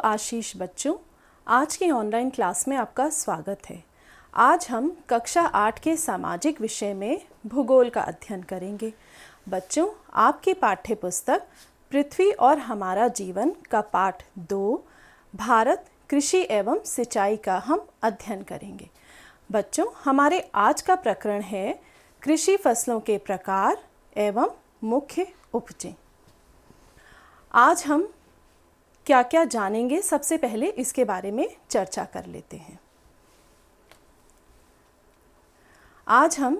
आशीष बच्चों, आज की ऑनलाइन क्लास में आपका स्वागत है। आज हम कक्षा 8 के सामाजिक विषय में भूगोल का अध्ययन करेंगे। बच्चों, आपकी पाठ्य पुस्तक पृथ्वी और हमारा जीवन का पाठ 2 भारत कृषि एवं सिंचाई का हम अध्ययन करेंगे। बच्चों, हमारे आज का प्रकरण है कृषि फसलों के प्रकार एवं मुख्य उपजें। आज हम क्या क्या जानेंगे, सबसे पहले इसके बारे में चर्चा कर लेते हैं। आज हम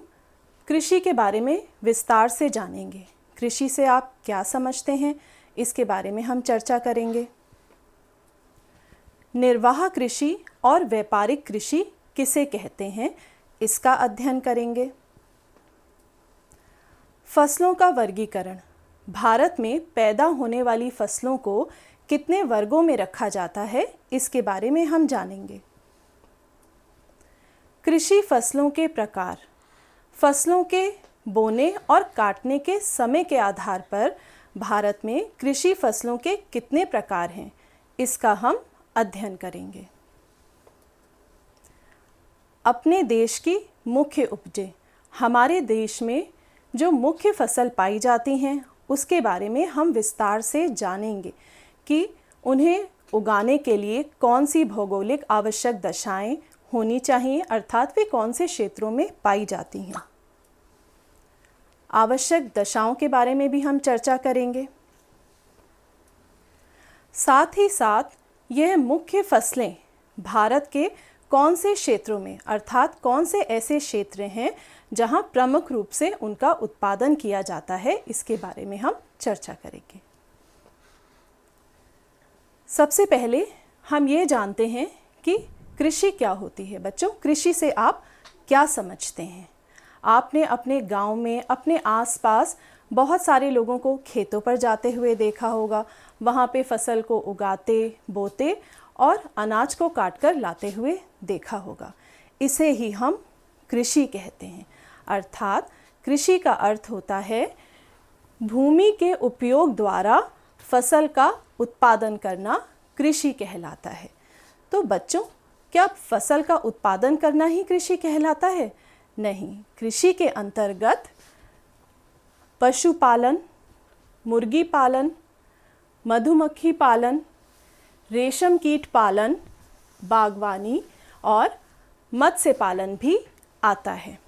कृषि के बारे में विस्तार से जानेंगे। कृषि से आप क्या समझते हैं, इसके बारे में हम चर्चा करेंगे। निर्वाह कृषि और व्यापारिक कृषि किसे कहते हैं, इसका अध्ययन करेंगे। फसलों का वर्गीकरण, भारत में पैदा होने वाली फसलों को कितने वर्गों में रखा जाता है, इसके बारे में हम जानेंगे। कृषि फसलों के प्रकार, फसलों के बोने और काटने के समय के आधार पर भारत में कृषि फसलों के कितने प्रकार हैं, इसका हम अध्ययन करेंगे। अपने देश की मुख्य उपजें, हमारे देश में जो मुख्य फसल पाई जाती हैं उसके बारे में हम विस्तार से जानेंगे कि उन्हें उगाने के लिए कौन सी भौगोलिक आवश्यक दशाएं होनी चाहिए, अर्थात वे कौन से क्षेत्रों में पाई जाती हैं। आवश्यक दशाओं के बारे में भी हम चर्चा करेंगे। साथ ही साथ यह मुख्य फसलें भारत के कौन से क्षेत्रों में, अर्थात कौन से ऐसे क्षेत्र हैं जहां प्रमुख रूप से उनका उत्पादन किया जाता है, इसके बारे में हम चर्चा करेंगे। सबसे पहले हम ये जानते हैं कि कृषि क्या होती है। बच्चों, कृषि से आप क्या समझते हैं? आपने अपने गांव में, अपने आसपास बहुत सारे लोगों को खेतों पर जाते हुए देखा होगा। वहाँ पे फसल को उगाते, बोते और अनाज को काटकर लाते हुए देखा होगा। इसे ही हम कृषि कहते हैं। अर्थात कृषि का अर्थ होता है भूमि के उपयोग द्वारा फसल का उत्पादन करना कृषि कहलाता है। तो बच्चों, क्या फसल का उत्पादन करना ही कृषि कहलाता है? नहीं, कृषि के अंतर्गत पशुपालन, मुर्गी पालन, मधुमक्खी पालन, रेशम कीट पालन, बागवानी और मत्स्य पालन भी आता है।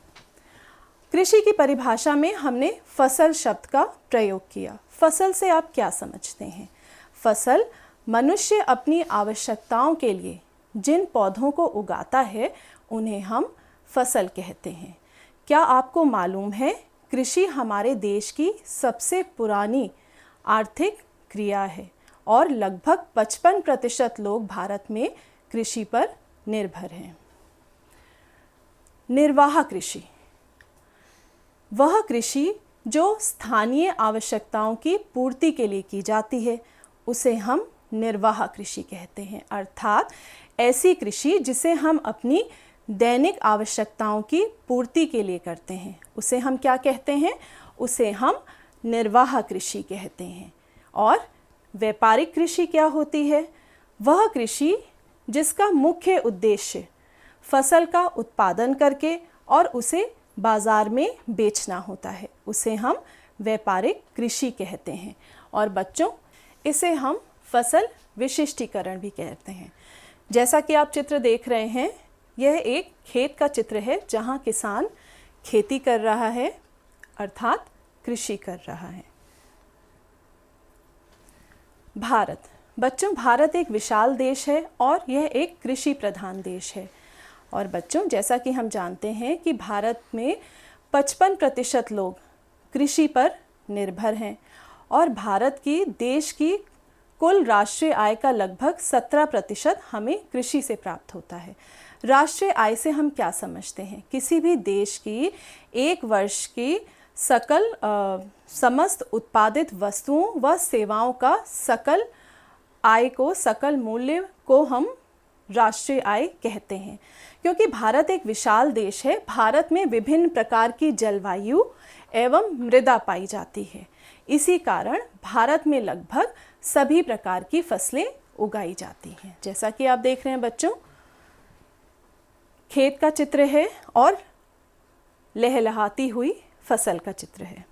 कृषि की परिभाषा में हमने फसल शब्द का प्रयोग किया। फसल से आप क्या समझते हैं? फसल मनुष्य अपनी आवश्यकताओं के लिए जिन पौधों को उगाता है उन्हें हम फसल कहते हैं। क्या आपको मालूम है, कृषि हमारे देश की सबसे पुरानी आर्थिक क्रिया है और लगभग 55% लोग भारत में कृषि पर निर्भर हैं। निर्वाह कृषि, वह कृषि जो स्थानीय आवश्यकताओं की पूर्ति के लिए की जाती है, उसे हम निर्वाह कृषि कहते हैं। अर्थात ऐसी कृषि जिसे हम अपनी दैनिक आवश्यकताओं की पूर्ति के लिए करते हैं, उसे हम क्या कहते हैं? उसे हम निर्वाह कृषि कहते हैं। और व्यापारिक कृषि क्या होती है? वह कृषि जिसका मुख्य उद्देश्य फसल का उत्पादन करके और उसे बाजार में बेचना होता है, उसे हम व्यापारिक कृषि कहते हैं। और बच्चों, इसे हम फसल विशिष्टीकरण भी कहते हैं। जैसा कि आप चित्र देख रहे हैं, यह एक खेत का चित्र है जहां किसान खेती कर रहा है, अर्थात कृषि कर रहा है। भारत, बच्चों, भारत एक विशाल देश है और यह एक कृषि प्रधान देश है। और बच्चों, जैसा कि हम जानते हैं कि भारत में 55% लोग कृषि पर निर्भर हैं और भारत की देश की कुल राष्ट्रीय आय का लगभग 17% हमें कृषि से प्राप्त होता है। राष्ट्रीय आय से हम क्या समझते हैं? किसी भी देश की एक वर्ष की सकल समस्त उत्पादित वस्तुओं व सेवाओं का सकल आय को, सकल मूल्य को हम राष्ट्रीय आय कहते हैं। क्योंकि भारत एक विशाल देश है, भारत में विभिन्न प्रकार की जलवायु एवं मृदा पाई जाती है। इसी कारण भारत में लगभग सभी प्रकार की फसलें उगाई जाती हैं। जैसा कि आप देख रहे हैं बच्चों, खेत का चित्र है और लहलहाती हुई फसल का चित्र है।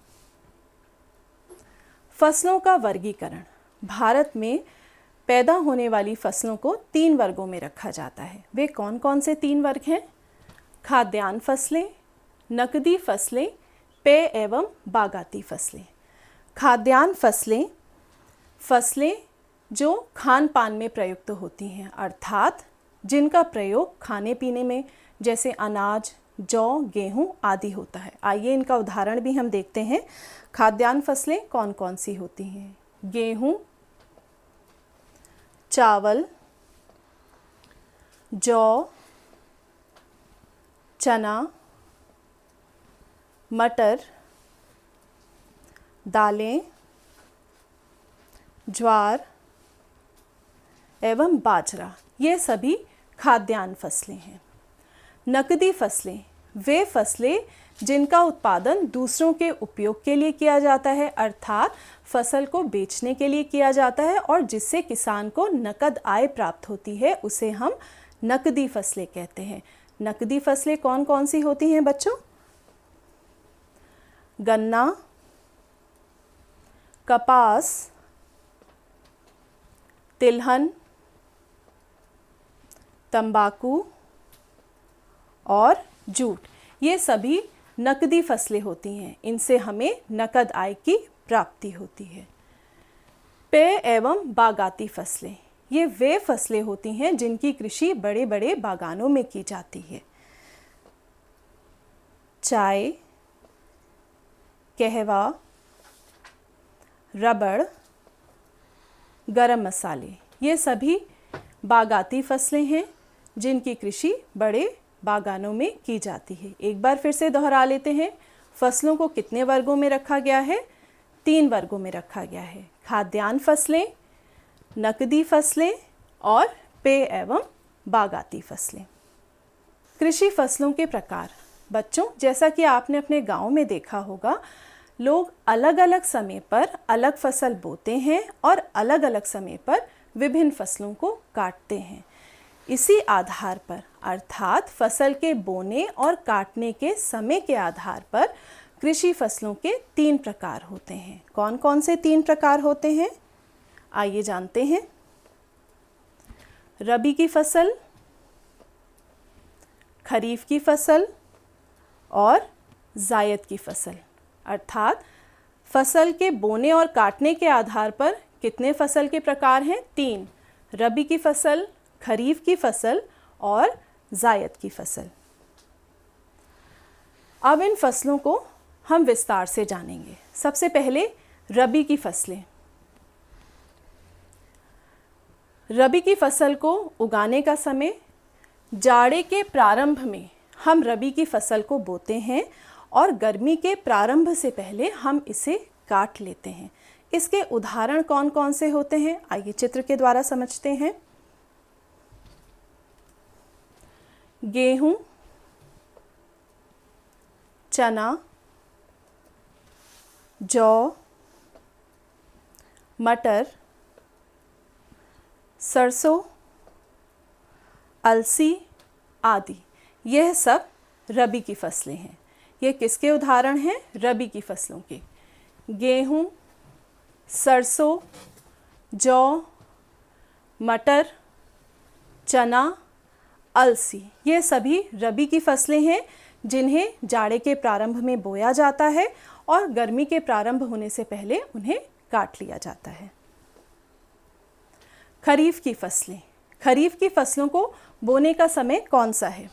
फसलों का वर्गीकरण। भारत में पैदा होने वाली फसलों को 3 वर्गों में रखा जाता है। वे कौन कौन से 3 वर्ग हैं? खाद्यान्न फसलें, नकदी फसलें, पेय एवं बागाती फसलें। खाद्यान्न फसलें, फसलें जो खान पान में प्रयुक्त होती हैं, अर्थात जिनका प्रयोग खाने पीने में, जैसे अनाज, जौ, गेहूं आदि होता है। आइए इनका उदाहरण भी हम देखते हैं। खाद्यान्न फसलें कौन कौन सी होती हैं? गेहूं, चावल, जौ, चना, मटर, दालें, ज्वार एवं बाजरा, ये सभी खाद्यान्न फसलें हैं। नकदी फसलें, वे फसलें जिनका उत्पादन दूसरों के उपयोग के लिए किया जाता है, अर्थात फसल को बेचने के लिए किया जाता है और जिससे किसान को नकद आय प्राप्त होती है, उसे हम नकदी फसलें कहते हैं। नकदी फसलें कौन कौन सी होती हैं बच्चों? गन्ना, कपास, तिलहन, तंबाकू और जूट, ये सभी नकदी फसलें होती हैं। इनसे हमें नकद आय की प्राप्ति होती है। पेय एवं बागाती फसलें, ये वे फसलें होती हैं जिनकी कृषि बड़े बड़े बागानों में की जाती है। चाय, कहवा, रबड़, गरम मसाले, ये सभी बागाती फसलें हैं जिनकी कृषि बड़े बागानों में की जाती है। एक बार फिर से दोहरा लेते हैं, फसलों को कितने वर्गों में रखा गया है? 3 वर्गों में रखा गया है। खाद्यान्न फसलें, नकदी फसलें और पेय एवं बागाती फसलें। कृषि फसलों के प्रकार। बच्चों, जैसा कि आपने अपने गांव में देखा होगा, लोग अलग अलग समय पर अलग फसल बोते हैं और अलग अलग समय पर विभिन्न फसलों को काटते हैं। इसी आधार पर, अर्थात फसल के बोने और काटने के समय के आधार पर कृषि फसलों के 3 प्रकार होते हैं। कौन कौन से 3 प्रकार होते हैं? आइए जानते हैं। रबी की फसल, खरीफ की फसल और जायद की फसल। अर्थात फसल के बोने और काटने के आधार पर कितने फसल के प्रकार हैं? 3। रबी की फसल, खरीफ की फसल और जायद की फसल। अब इन फसलों को हम विस्तार से जानेंगे। सबसे पहले रबी की फसलें। रबी की फसल को उगाने का समय जाड़े के प्रारंभ में हम रबी की फसल को बोते हैं और गर्मी के प्रारंभ से पहले हम इसे काट लेते हैं। इसके उदाहरण कौन कौन से होते हैं? आइए चित्र के द्वारा समझते हैं। गेहूं, चना, जौ, मटर, सरसों, अलसी आदि, यह सब रबी की फसलें हैं। ये किसके उदाहरण हैं? रबी की फसलों के। गेहूं, सरसों, जौ, मटर, चना, अलसी, ये सभी रबी की फसलें हैं जिन्हें जाड़े के प्रारंभ में बोया जाता है और गर्मी के प्रारंभ होने से पहले उन्हें काट लिया जाता है। खरीफ की फसलें। खरीफ की फसलों को बोने का समय कौन सा है?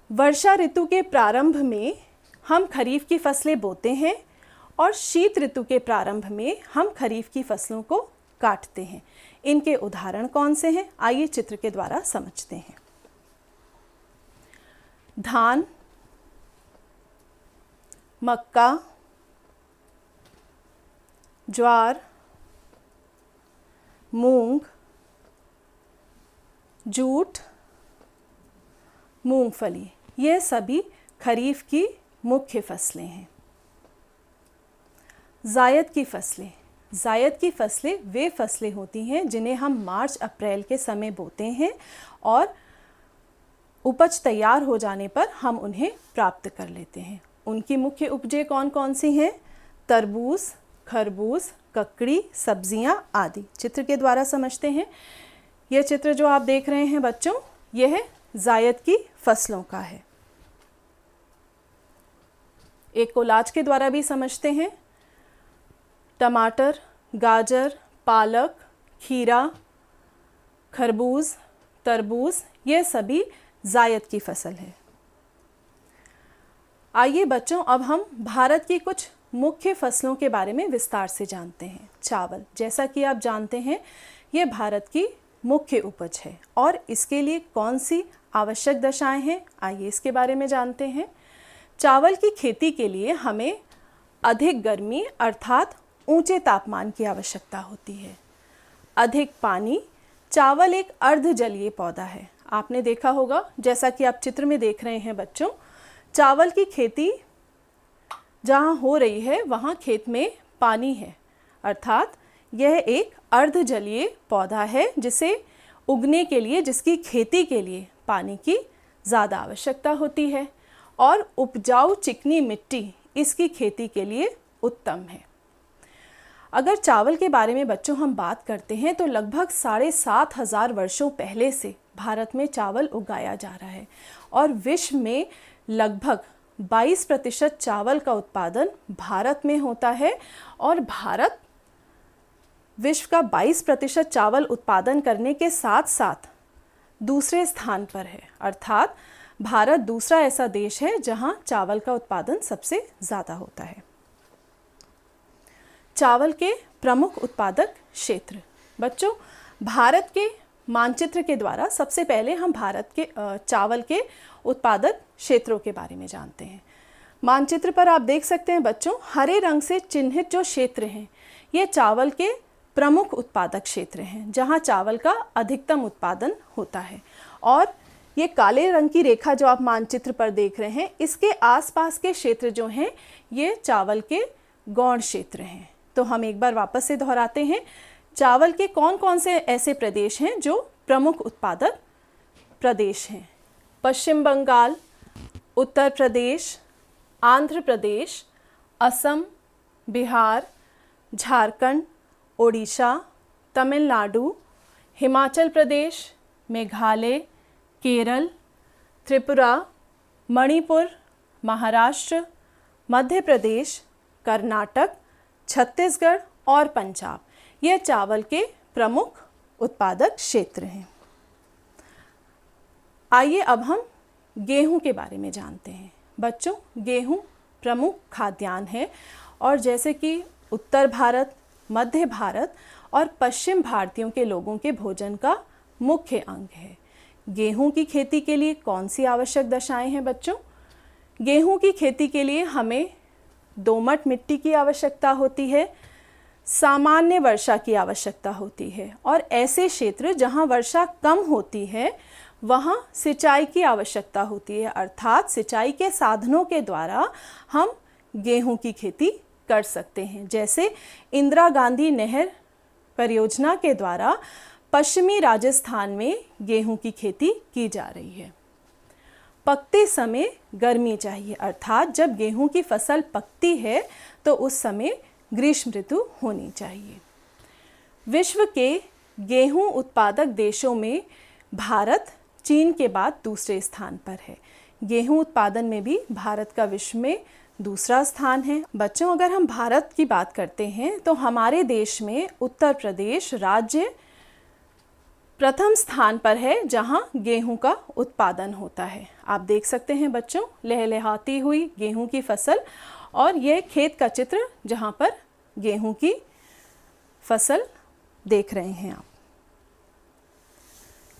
वर्षा ऋतु के प्रारंभ में हम खरीफ की फसलें बोते हैं और शीत ऋतु के प्रारंभ में हम खरीफ की फसलों को काटते हैं। इनके उदाहरण कौन से हैं? आइए चित्र के द्वारा समझते हैं। धान, मक्का, ज्वार, मूंग, जूट, मूंगफली, ये सभी खरीफ की मुख्य फसलें हैं। जायद की फसलें। जायद की फसलें वे फसलें होती हैं जिन्हें हम मार्च अप्रैल के समय बोते हैं और उपज तैयार हो जाने पर हम उन्हें प्राप्त कर लेते हैं। उनकी मुख्य उपजें कौन कौन सी हैं? तरबूज, खरबूज, ककड़ी, सब्जियां आदि। चित्र के द्वारा समझते हैं। यह चित्र जो आप देख रहे हैं बच्चों, यह जायद की फसलों का है। एक कोलाज के द्वारा भी समझते हैं। टमाटर, गाजर, पालक, खीरा, खरबूज, तरबूज, ये सभी जायद की फसल है। आइए बच्चों, अब हम भारत की कुछ मुख्य फसलों के बारे में विस्तार से जानते हैं। चावल, जैसा कि आप जानते हैं, ये भारत की मुख्य उपज है और इसके लिए कौन सी आवश्यक दशाएं हैं, आइए इसके बारे में जानते हैं। चावल की खेती के लिए हमें अधिक गर्मी अर्थात ऊंचे तापमान की आवश्यकता होती है। अधिक पानी। चावल एक अर्धजलीय पौधा है। आपने देखा होगा, जैसा कि आप चित्र में देख रहे हैं बच्चों, चावल की खेती जहाँ हो रही है वहाँ खेत में पानी है, अर्थात यह एक अर्धजलीय पौधा है जिसे उगने के लिए, जिसकी खेती के लिए पानी की ज़्यादा आवश्यकता होती है और उपजाऊ चिकनी मिट्टी इसकी खेती के लिए उत्तम है। अगर चावल के बारे में बच्चों हम बात करते हैं तो लगभग 7,500 वर्षों पहले से भारत में चावल उगाया जा रहा है और विश्व में लगभग 22% चावल का उत्पादन भारत में होता है और भारत विश्व का 22% चावल उत्पादन करने के साथ साथ दूसरे स्थान पर है, अर्थात भारत दूसरा ऐसा देश है जहां चावल का उत्पादन सबसे ज़्यादा होता है। चावल के प्रमुख उत्पादक क्षेत्र। बच्चों, भारत के मानचित्र के द्वारा सबसे पहले हम भारत के चावल के उत्पादक क्षेत्रों के बारे में जानते हैं। मानचित्र पर आप देख सकते हैं बच्चों, हरे रंग से चिन्हित जो क्षेत्र हैं ये चावल के प्रमुख उत्पादक क्षेत्र हैं जहां चावल का अधिकतम उत्पादन होता है। और ये काले रंग की रेखा जो आप मानचित्र पर देख रहे हैं, इसके आसपास के क्षेत्र जो हैं ये चावल के गौण क्षेत्र हैं। तो हम एक बार वापस से दोहराते हैं, चावल के कौन कौन से ऐसे प्रदेश हैं जो प्रमुख उत्पादक प्रदेश हैं? पश्चिम बंगाल, उत्तर प्रदेश, आंध्र प्रदेश, असम, बिहार, झारखंड, ओडिशा, तमिलनाडु, हिमाचल प्रदेश, मेघालय, केरल, त्रिपुरा, मणिपुर, महाराष्ट्र, मध्य प्रदेश, कर्नाटक, छत्तीसगढ़ और पंजाब, ये चावल के प्रमुख उत्पादक क्षेत्र हैं। आइए अब हम गेहूं के बारे में जानते हैं। बच्चों, गेहूं प्रमुख खाद्यान्न है और जैसे कि उत्तर भारत, मध्य भारत और पश्चिम भारतीयों के लोगों के भोजन का मुख्य अंग है। गेहूं की खेती के लिए कौन सी आवश्यक दशाएं हैं बच्चों? गेहूं की खेती के लिए हमें दोमट मिट्टी की आवश्यकता होती है, सामान्य वर्षा की आवश्यकता होती है और ऐसे क्षेत्र जहां वर्षा कम होती है वहां सिंचाई की आवश्यकता होती है, अर्थात सिंचाई के साधनों के द्वारा हम गेहूं की खेती कर सकते हैं। जैसे इंदिरा गांधी नहर परियोजना के द्वारा पश्चिमी राजस्थान में गेहूं की खेती की जा रही है। पकते समय गर्मी चाहिए, अर्थात जब गेहूं की फसल पकती है तो उस समय ग्रीष्म ऋतु होनी चाहिए। विश्व के गेहूं उत्पादक देशों में भारत चीन के बाद दूसरे स्थान पर है। गेहूं उत्पादन में भी भारत का विश्व में दूसरा स्थान है। बच्चों, अगर हम भारत की बात करते हैं तो हमारे देश में उत्तर प्रदेश राज्य प्रथम स्थान पर है जहां गेहूं का उत्पादन होता है। आप देख सकते हैं बच्चों, लहलहाती हुई गेहूं की फसल और यह खेत का चित्र जहां पर गेहूं की फसल देख रहे हैं आप।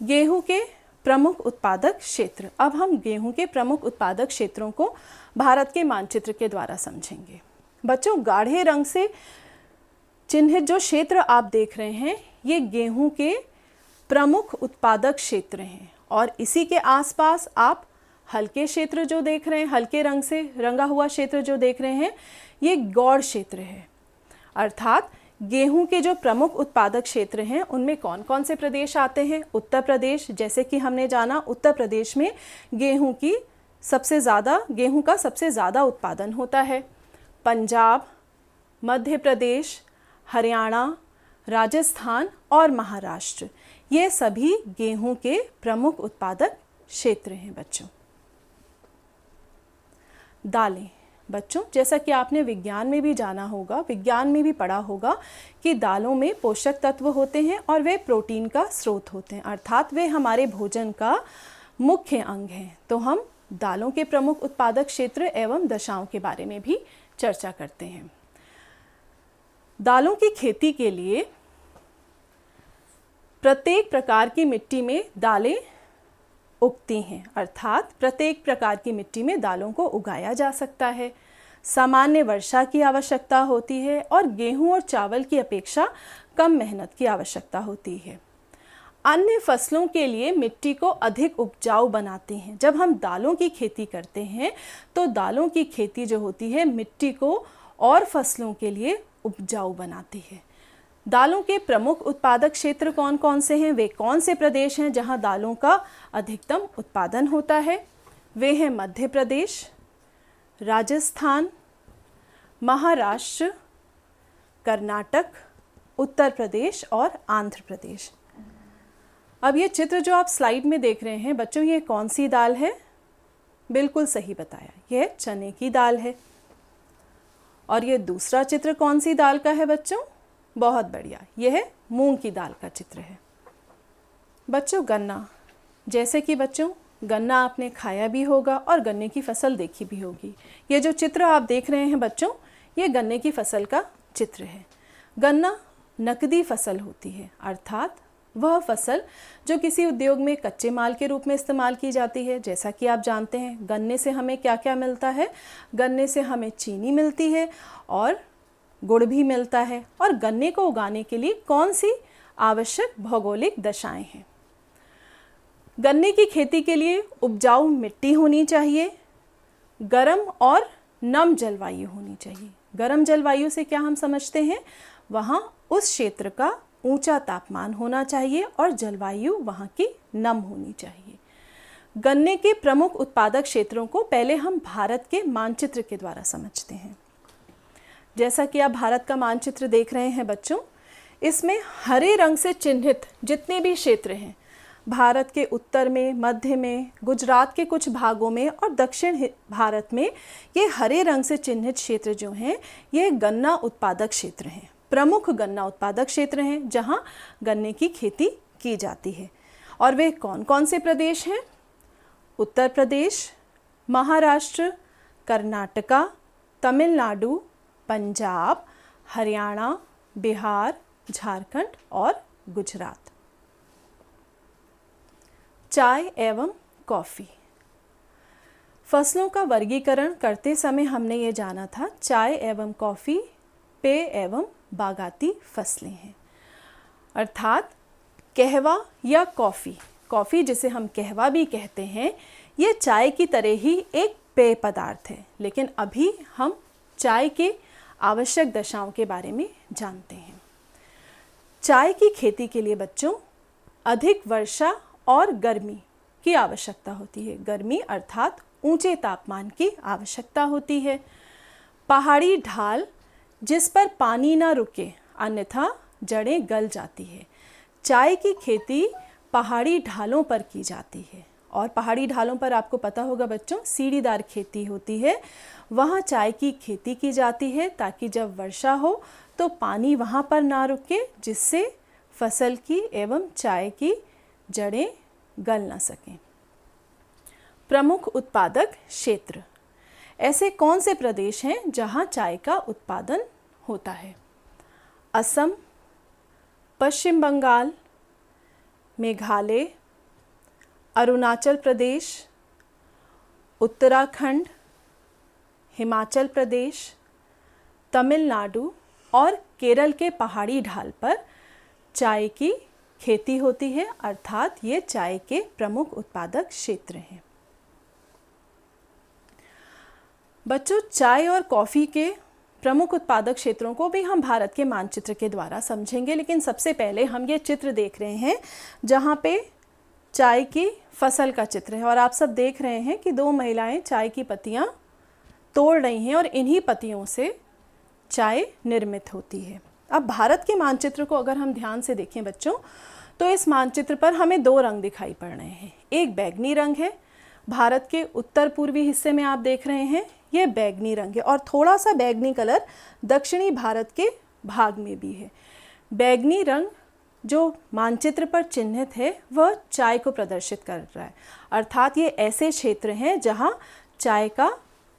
गेहूं के प्रमुख उत्पादक क्षेत्र। अब हम गेहूं के प्रमुख उत्पादक क्षेत्रों को भारत के मानचित्र के द्वारा समझेंगे। बच्चों, गाढ़े रंग से चिन्हित जो क्षेत्र आप देख रहे हैं ये गेहूं के प्रमुख उत्पादक क्षेत्र हैं और इसी के आसपास आप हल्के क्षेत्र जो देख रहे हैं, हल्के रंग से रंगा हुआ क्षेत्र जो देख रहे हैं, ये गौड़ क्षेत्र है, अर्थात गेहूं के जो प्रमुख उत्पादक क्षेत्र हैं उनमें कौन कौन से प्रदेश आते हैं? उत्तर प्रदेश, जैसे कि हमने जाना उत्तर प्रदेश में गेहूं का सबसे ज़्यादा उत्पादन होता है। पंजाब, मध्य प्रदेश, हरियाणा, राजस्थान और महाराष्ट्र, ये सभी गेहूं के प्रमुख उत्पादक क्षेत्र हैं बच्चों। दालें, बच्चों जैसा कि आपने विज्ञान में भी जाना होगा, विज्ञान में भी पढ़ा होगा कि दालों में पोषक तत्व होते हैं और वे प्रोटीन का स्रोत होते हैं, अर्थात वे हमारे भोजन का मुख्य अंग हैं। तो हम दालों के प्रमुख उत्पादक क्षेत्र एवं दशाओं के बारे में भी चर्चा करते हैं। दालों की खेती के लिए प्रत्येक प्रकार की मिट्टी में दालें उगती हैं, अर्थात प्रत्येक प्रकार की मिट्टी में दालों को उगाया जा सकता है। सामान्य वर्षा की आवश्यकता होती है और गेहूं और चावल की अपेक्षा कम मेहनत की आवश्यकता होती है। अन्य फसलों के लिए मिट्टी को अधिक उपजाऊ बनाती हैं। जब हम दालों की खेती करते हैं तो दालों की खेती जो होती है मिट्टी को और फसलों के लिए उपजाऊ बनाती है। दालों के प्रमुख उत्पादक क्षेत्र कौन कौन से हैं? वे कौन से प्रदेश हैं जहां दालों का अधिकतम उत्पादन होता है? वे हैं मध्य प्रदेश, राजस्थान, महाराष्ट्र, कर्नाटक, उत्तर प्रदेश और आंध्र प्रदेश। अब ये चित्र जो आप स्लाइड में देख रहे हैं बच्चों, ये कौन सी दाल है? बिल्कुल सही बताया, यह चने की दाल है। और ये दूसरा चित्र कौन सी दाल का है बच्चों? बहुत बढ़िया, यह मूंग की दाल का चित्र है। बच्चों गन्ना, जैसे कि बच्चों गन्ना आपने खाया भी होगा और गन्ने की फसल देखी भी होगी। ये जो चित्र आप देख रहे हैं बच्चों, ये गन्ने की फसल का चित्र है। गन्ना नकदी फसल होती है, अर्थात वह फसल जो किसी उद्योग में कच्चे माल के रूप में इस्तेमाल की जाती है। जैसा कि आप जानते हैं गन्ने से हमें क्या क्या मिलता है? गन्ने से हमें चीनी मिलती है और गुड़ भी मिलता है। और गन्ने को उगाने के लिए कौन सी आवश्यक भौगोलिक दशाएं हैं? गन्ने की खेती के लिए उपजाऊ मिट्टी होनी चाहिए, गर्म और नम जलवायु होनी चाहिए। गर्म जलवायु से क्या हम समझते हैं? वहाँ उस क्षेत्र का ऊंचा तापमान होना चाहिए और जलवायु वहाँ की नम होनी चाहिए। गन्ने के प्रमुख उत्पादक क्षेत्रों को पहले हम भारत के मानचित्र के द्वारा समझते हैं। जैसा कि आप भारत का मानचित्र देख रहे हैं बच्चों, इसमें हरे रंग से चिन्हित जितने भी क्षेत्र हैं, भारत के उत्तर में, मध्य में, गुजरात के कुछ भागों में और दक्षिण भारत में, ये हरे रंग से चिन्हित क्षेत्र जो हैं ये गन्ना उत्पादक क्षेत्र हैं, प्रमुख गन्ना उत्पादक क्षेत्र हैं जहाँ गन्ने की खेती की जाती है। और वे कौन कौन से प्रदेश हैं? उत्तर प्रदेश, महाराष्ट्र, कर्नाटका, तमिलनाडु, पंजाब, हरियाणा, बिहार, झारखंड और गुजरात। चाय एवं कॉफ़ी। फसलों का वर्गीकरण करते समय हमने ये जाना था चाय एवं कॉफ़ी पेय एवं बागाती फसलें हैं, अर्थात कहवा या कॉफ़ी, कॉफ़ी जिसे हम कहवा भी कहते हैं, ये चाय की तरह ही एक पेय पदार्थ है। लेकिन अभी हम चाय के आवश्यक दशाओं के बारे में जानते हैं। चाय की खेती के लिए बच्चों अधिक वर्षा और गर्मी की आवश्यकता होती है। गर्मी अर्थात ऊंचे तापमान की आवश्यकता होती है। पहाड़ी ढाल जिस पर पानी ना रुके अन्यथा जड़ें गल जाती है। चाय की खेती पहाड़ी ढालों पर की जाती है और पहाड़ी ढालों पर आपको पता होगा बच्चों सीढ़ीदार खेती होती है, वहाँ चाय की खेती की जाती है ताकि जब वर्षा हो तो पानी वहाँ पर ना रुके, जिससे फसल की एवं चाय की जड़ें गल ना सकें। प्रमुख उत्पादक क्षेत्र, ऐसे कौन से प्रदेश हैं जहाँ चाय का उत्पादन होता है? असम, पश्चिम बंगाल, मेघालय, अरुणाचल प्रदेश, उत्तराखंड, हिमाचल प्रदेश, तमिलनाडु और केरल के पहाड़ी ढाल पर चाय की खेती होती है, अर्थात ये चाय के प्रमुख उत्पादक क्षेत्र हैं। बच्चों चाय और कॉफ़ी के प्रमुख उत्पादक क्षेत्रों को भी हम भारत के मानचित्र के द्वारा समझेंगे, लेकिन सबसे पहले हम ये चित्र देख रहे हैं जहाँ पे चाय की फसल का चित्र है और आप सब देख रहे हैं कि दो महिलाएं चाय की पत्तियां तोड़ रही हैं और इन्हीं पत्तियों से चाय निर्मित होती है। अब भारत के मानचित्र को अगर हम ध्यान से देखें बच्चों, तो इस मानचित्र पर हमें दो रंग दिखाई पड़ रहे हैं। एक बैगनी रंग है, भारत के उत्तर पूर्वी हिस्से में आप देख रहे हैं ये बैगनी रंग है, और थोड़ा सा बैगनी कलर दक्षिणी भारत के भाग में भी है। बैगनी रंग जो मानचित्र पर चिन्हित है वह चाय को प्रदर्शित कर रहा है, अर्थात ये ऐसे क्षेत्र हैं जहाँ चाय का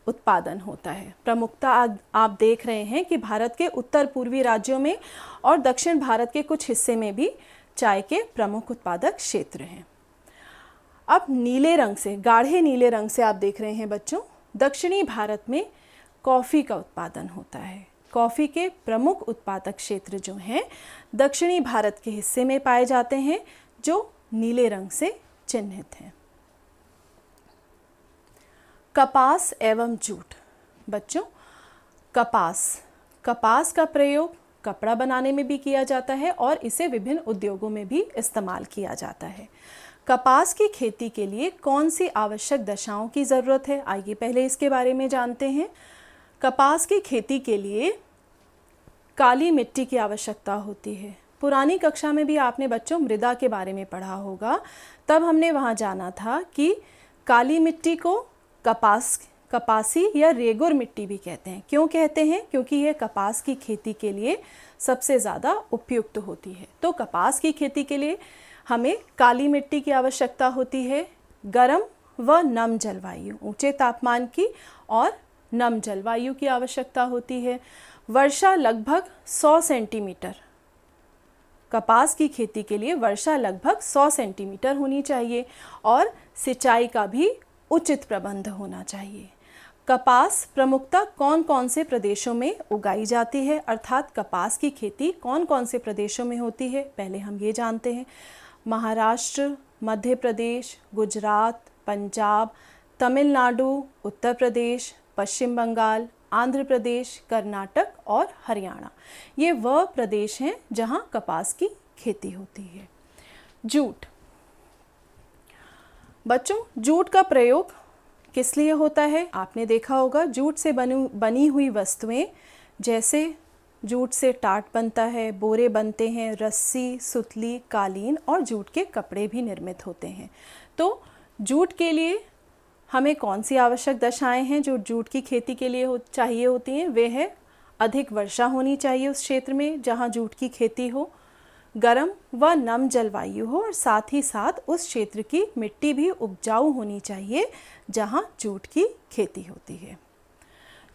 उत्पादन होता है। प्रमुखता आप देख रहे हैं कि भारत के उत्तर पूर्वी राज्यों में और दक्षिण भारत के कुछ हिस्से में भी चाय के प्रमुख उत्पादक क्षेत्र हैं। अब नीले रंग से, गाढ़े नीले रंग से आप देख रहे हैं बच्चों, दक्षिणी भारत में कॉफ़ी का उत्पादन होता है। कॉफ़ी के प्रमुख उत्पादक क्षेत्र जो हैं दक्षिणी भारत के हिस्से में पाए जाते हैं, जो नीले रंग से चिन्हित हैं। कपास एवं जूट। बच्चों, कपास का प्रयोग कपड़ा बनाने में भी किया जाता है और इसे विभिन्न उद्योगों में भी इस्तेमाल किया जाता है। कपास की खेती के लिए कौन सी आवश्यक दशाओं की ज़रूरत है, आइए पहले इसके बारे में जानते हैं। कपास की खेती के लिए काली मिट्टी की आवश्यकता होती है। पुरानी कक्षा में भी आपने बच्चों मृदा के बारे में पढ़ा होगा, तब हमने वहाँ जाना था कि काली मिट्टी को कपासी या रेगुर मिट्टी भी कहते हैं। क्यों कहते हैं? क्योंकि यह कपास की खेती के लिए सबसे ज़्यादा उपयुक्त होती है। तो कपास की खेती के लिए हमें काली मिट्टी की आवश्यकता होती है। गर्म व नम जलवायु, ऊंचे तापमान की और नम जलवायु की आवश्यकता होती है। वर्षा लगभग 100 सेंटीमीटर, कपास की खेती के लिए वर्षा लगभग 100 सेंटीमीटर होनी चाहिए और सिंचाई का भी उचित प्रबंध होना चाहिए। कपास प्रमुखतः कौन कौन से प्रदेशों में उगाई जाती है, अर्थात कपास की खेती कौन कौन से प्रदेशों में होती है, पहले हम ये जानते हैं। महाराष्ट्र, मध्य प्रदेश, गुजरात, पंजाब, तमिलनाडु, उत्तर प्रदेश, पश्चिम बंगाल, आंध्र प्रदेश, कर्नाटक और हरियाणा, ये वह प्रदेश हैं जहाँ कपास की खेती होती है। जूट। बच्चों, जूट का प्रयोग किस लिए होता है? आपने देखा होगा जूट से बनी हुई वस्तुएं, जैसे जूट से टाट बनता है, बोरे बनते हैं, रस्सी, सुतली, कालीन और जूट के कपड़े भी निर्मित होते हैं। तो जूट के लिए हमें कौन सी आवश्यक दशाएं हैं जो जूट की खेती के लिए चाहिए होती हैं? वे है अधिक वर्षा होनी चाहिए उस क्षेत्र में जहाँ जूट की खेती हो, गर्म व नम जलवायु हो और साथ ही साथ उस क्षेत्र की मिट्टी भी उपजाऊ होनी चाहिए जहाँ जूट की खेती होती है।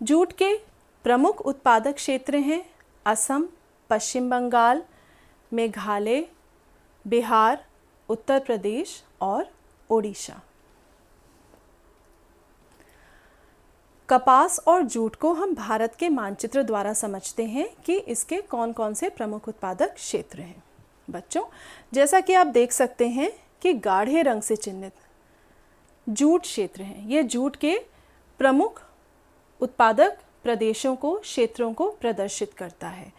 जूट के प्रमुख उत्पादक क्षेत्र हैं असम, पश्चिम बंगाल, मेघालय, बिहार, उत्तर प्रदेश और ओडिशा। कपास और जूट को हम भारत के मानचित्र द्वारा समझते हैं कि इसके कौन कौन से प्रमुख उत्पादक क्षेत्र हैं। बच्चों, जैसा कि आप देख सकते हैं कि गाढ़े रंग से चिन्हित जूट क्षेत्र हैं। ये जूट के प्रमुख उत्पादक प्रदेशों को, क्षेत्रों को प्रदर्शित करता है।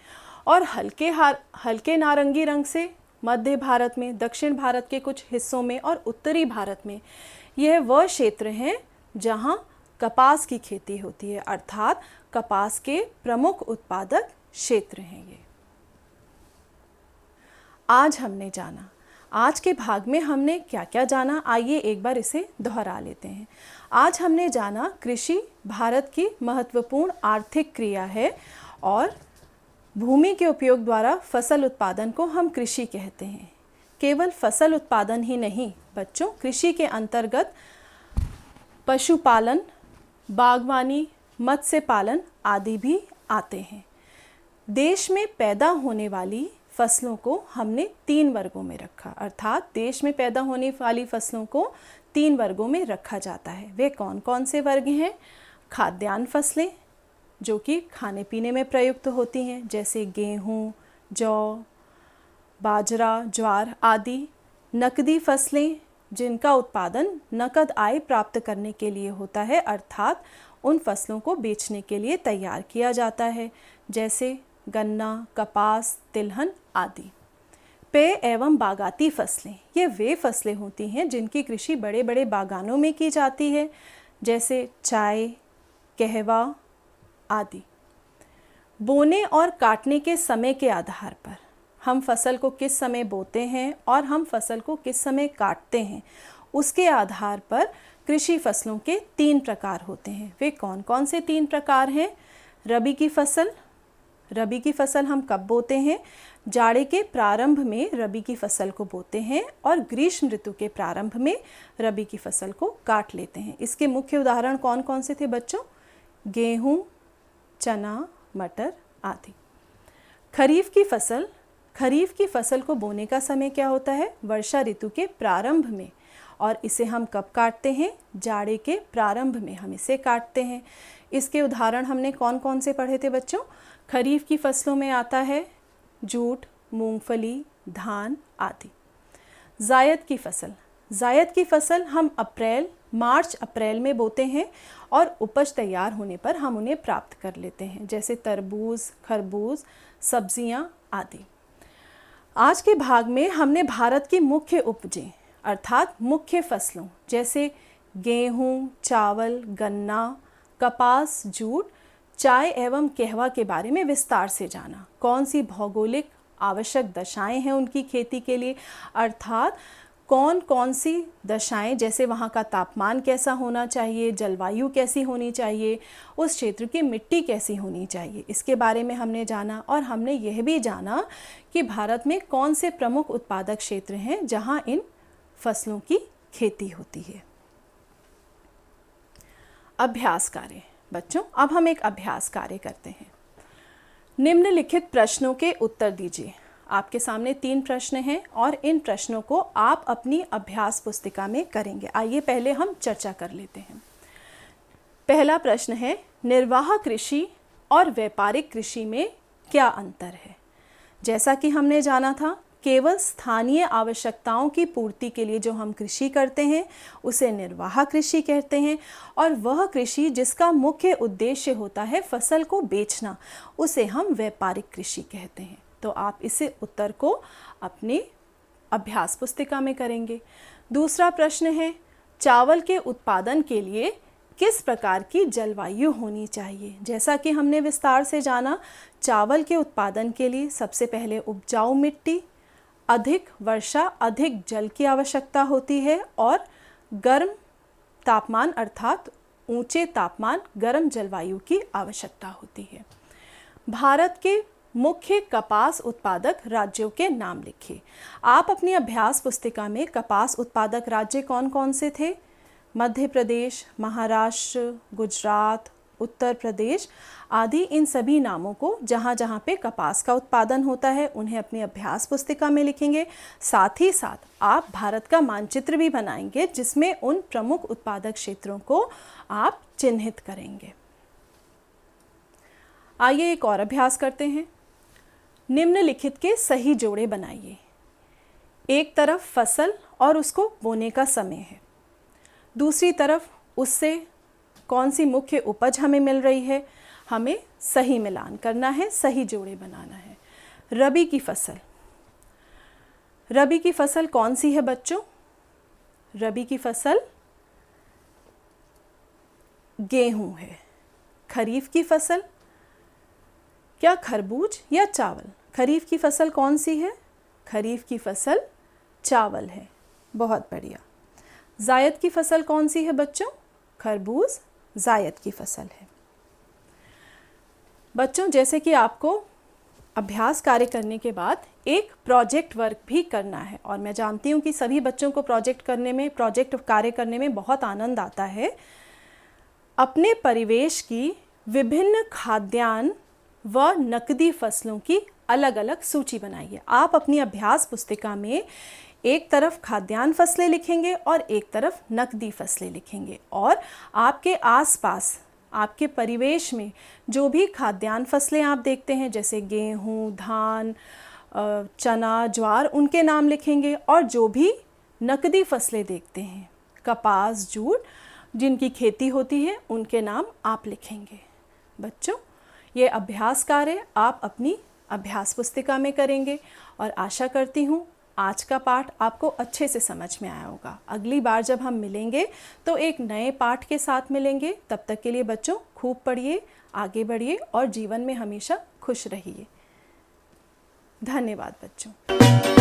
और हल्के नारंगी रंग से मध्य भारत में, दक्षिण भारत के कुछ हिस्सों में और उत्तरी भारत में यह वह क्षेत्र हैं जहाँ कपास की खेती होती है, अर्थात कपास के प्रमुख उत्पादक क्षेत्र हैं ये। आज हमने जाना, आज के भाग में हमने क्या क्या जाना, आइए एक बार इसे दोहरा लेते हैं। आज हमने जाना कृषि भारत की महत्वपूर्ण आर्थिक क्रिया है और भूमि के उपयोग द्वारा फसल उत्पादन को हम कृषि कहते हैं। केवल फसल उत्पादन ही नहीं बच्चों, कृषि के अंतर्गत पशुपालन, बागवानी, मत्स्य पालन आदि भी आते हैं। देश में पैदा होने वाली फसलों को हमने 3 वर्गों में रखा, अर्थात देश में पैदा होने वाली फसलों को 3 वर्गों में रखा जाता है। वे कौन कौन से वर्ग हैं? खाद्यान्न फसलें जो कि खाने पीने में प्रयुक्त होती हैं, जैसे गेहूँ, जौ, बाजरा, ज्वार आदि। नकदी फसलें जिनका उत्पादन नकद आय प्राप्त करने के लिए होता है, अर्थात उन फसलों को बेचने के लिए तैयार किया जाता है, जैसे गन्ना, कपास, तिलहन आदि। पेय एवं बागाती फसलें, ये वे फसलें होती हैं जिनकी कृषि बड़े बड़े बागानों में की जाती है, जैसे चाय, कहवा आदि। बोने और काटने के समय के आधार पर हम फसल को किस समय बोते हैं और हम फसल को किस समय काटते हैं, उसके आधार पर कृषि फसलों के 3 प्रकार होते हैं। वे कौन कौन से 3 प्रकार हैं? रबी की फसल। रबी की फसल हम कब बोते हैं? जाड़े के प्रारंभ में रबी की फसल को बोते हैं और ग्रीष्म ऋतु के प्रारंभ में रबी की फसल को काट लेते हैं। इसके मुख्य उदाहरण कौन कौन से थे बच्चों? गेहूँ, चना, मटर आदि। खरीफ की फसल, खरीफ की फसल को बोने का समय क्या होता है? वर्षा ऋतु के प्रारंभ में, और इसे हम कब काटते हैं? जाड़े के प्रारंभ में हम इसे काटते हैं। इसके उदाहरण हमने कौन कौन से पढ़े थे बच्चों? खरीफ की फसलों में आता है जूट, मूंगफली, धान आदि। जायद की फसल, जायद की फसल हम मार्च अप्रैल में बोते हैं और उपज तैयार होने पर हम उन्हें प्राप्त कर लेते हैं, जैसे तरबूज, खरबूज, सब्जियां आदि। आज के भाग में हमने भारत की मुख्य उपजें अर्थात मुख्य फसलों जैसे गेहूं, चावल, गन्ना, कपास, जूट, चाय एवं कहवा के बारे में विस्तार से जाना। कौन सी भौगोलिक आवश्यक दशाएं हैं उनकी खेती के लिए, अर्थात कौन कौन सी दशाएं, जैसे वहाँ का तापमान कैसा होना चाहिए, जलवायु कैसी होनी चाहिए, उस क्षेत्र की मिट्टी कैसी होनी चाहिए, इसके बारे में हमने जाना। और हमने यह भी जाना कि भारत में कौन से प्रमुख उत्पादक क्षेत्र हैं जहाँ इन फसलों की खेती होती है। अभ्यास कार्य बच्चों, अब हम एक अभ्यास कार्य करते हैं। निम्नलिखित प्रश्नों के उत्तर दीजिए। आपके सामने 3 प्रश्न हैं और इन प्रश्नों को आप अपनी अभ्यास पुस्तिका में करेंगे। आइए पहले हम चर्चा कर लेते हैं। पहला प्रश्न है, निर्वाह कृषि और व्यापारिक कृषि में क्या अंतर है? जैसा कि हमने जाना था, केवल स्थानीय आवश्यकताओं की पूर्ति के लिए जो हम कृषि करते हैं उसे निर्वाह कृषि कहते हैं, और वह कृषि जिसका मुख्य उद्देश्य होता है फसल को बेचना, उसे हम व्यापारिक कृषि कहते हैं। तो आप इसे उत्तर को अपनी अभ्यास पुस्तिका में करेंगे। दूसरा प्रश्न है, चावल के उत्पादन के लिए किस प्रकार की जलवायु होनी चाहिए? जैसा कि हमने विस्तार से जाना, चावल के उत्पादन के लिए सबसे पहले उपजाऊ मिट्टी, अधिक वर्षा, अधिक जल की आवश्यकता होती है और गर्म तापमान अर्थात ऊंचे तापमान, गर्म जलवायु की आवश्यकता होती है। भारत के मुख्य कपास उत्पादक राज्यों के नाम लिखिए। आप अपनी अभ्यास पुस्तिका में कपास उत्पादक राज्य कौन कौन से थे? मध्य प्रदेश, महाराष्ट्र, गुजरात, उत्तर प्रदेश आदि। इन सभी नामों को जहाँ जहाँ पे कपास का उत्पादन होता है उन्हें अपनी अभ्यास पुस्तिका में लिखेंगे। साथ ही साथ आप भारत का मानचित्र भी बनाएंगे जिसमें उन प्रमुख उत्पादक क्षेत्रों को आप चिन्हित करेंगे। आइए एक और अभ्यास करते हैं। निम्नलिखित के सही जोड़े बनाइए। एक तरफ फसल और उसको बोने का समय है, दूसरी तरफ उससे कौन सी मुख्य उपज हमें मिल रही है, हमें सही मिलान करना है, सही जोड़े बनाना है। रबी की फसल, रबी की फसल कौन सी है बच्चों? रबी की फसल गेहूं है। खरीफ की फसल क्या खरबूज या चावल? खरीफ की फसल कौन सी है? खरीफ की फसल चावल है। बहुत बढ़िया। जायद की फसल कौन सी है बच्चों? खरबूज जायद की फसल है। बच्चों, जैसे कि आपको अभ्यास कार्य करने के बाद एक प्रोजेक्ट वर्क भी करना है, और मैं जानती हूँ कि सभी बच्चों को प्रोजेक्ट कार्य करने में बहुत आनंद आता है। अपने परिवेश की विभिन्न खाद्यान्न व नकदी फसलों की अलग अलग सूची बनाइए। आप अपनी अभ्यास पुस्तिका में एक तरफ खाद्यान्न फसलें लिखेंगे और एक तरफ नकदी फसलें लिखेंगे, और आपके आसपास आपके परिवेश में जो भी खाद्यान्न फसलें आप देखते हैं जैसे गेहूँ, धान, चना, ज्वार, उनके नाम लिखेंगे, और जो भी नकदी फसलें देखते हैं। कपास, जूट जिनकी खेती होती है उनके नाम आप लिखेंगे। बच्चों, ये अभ्यास कार्य आप अपनी अभ्यास पुस्तिका में करेंगे और आशा करती हूँ आज का पाठ आपको अच्छे से समझ में आया होगा। अगली बार जब हम मिलेंगे तो एक नए पाठ के साथ मिलेंगे। तब तक के लिए बच्चों खूब पढ़िए, आगे बढ़िए और जीवन में हमेशा खुश रहिए। धन्यवाद बच्चों।